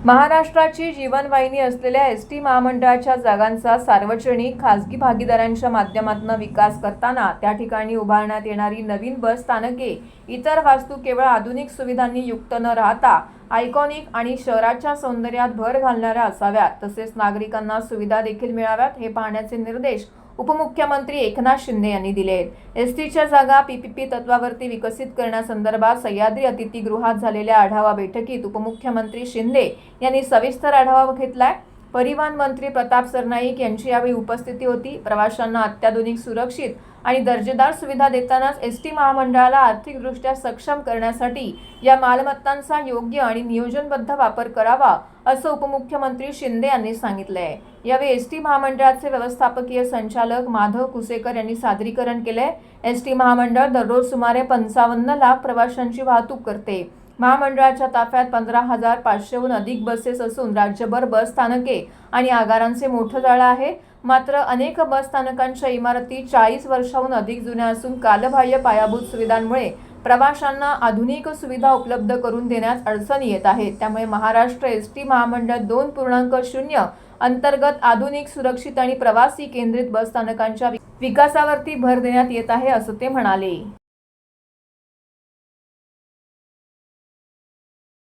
महाराष्ट्राची जीवनवाहिनी असलेल्या एसटी महामंडळाच्या जागांचा सार्वजनिक खासगी भागीदारांच्या माध्यमातून विकास करताना त्या ठिकाणी उभारण्यात येणारी नवीन बस स्थानके इतर वास्तू केवळ आधुनिक सुविधांनी युक्त न राहता आयकॉनिक आणि शहराच्या सौंदर्यात भर घालणाऱ्या असाव्यात, तसेच नागरिकांना सुविधा देखील मिळाव्यात हे पाहण्याचे निर्देश उपमुख्यमंत्री एकनाथ शिंदे यांनी दिले आहेत. एसटीच्या जागा पीपीपी तत्वावरती विकसित करण्यासंदर्भात सह्याद्री अतिथीगृहात झालेल्या आढावा बैठकीत उपमुख्यमंत्री शिंदे यांनी सविस्तर आढावा घेतलाय. परिवहन मंत्री प्रताप सरनाईक यांची यावेळी उपस्थिती होती. प्रवाशांना अत्याधुनिक, सुरक्षित आणि दर्जेदार सुविधा देतानाच एसटी महामंडळाला आर्थिकदृष्ट्या सक्षम करण्यासाठी या मालमत्तांचा योग्य आणि नियोजनबद्ध वापर करावा, असं उपमुख्यमंत्री शिंदे यांनी सांगितलं आहे. यावेळी एसटी महामंडळाचे व्यवस्थापकीय संचालक माधव कुसेकर यांनी सादरीकरण केले. एसटी महामंडळ दररोज सुमारे 55 लाख प्रवाशांची वाहतूक करते. महामंडळाच्या ताफ्यात 15,500हून अधिक बसेस असून राज्यभर बस स्थानके आणि आगारांचे मोठं जाळं आहे. मात्र अनेक बस स्थानकांच्या इमारती 40 वर्षांहून अधिक जुन्या असून कालबाह्य पायाभूत सुविधांमुळे प्रवाशांना आधुनिक सुविधा उपलब्ध करून देण्यास अडचणी येत आहेत. त्यामुळे महाराष्ट्र एसटी महामंडळ 2.0 अंतर्गत आधुनिक, सुरक्षित आणि प्रवासी केंद्रित बस स्थानकांच्या विकासावरती भर देण्यात येत आहे, असं ते म्हणाले.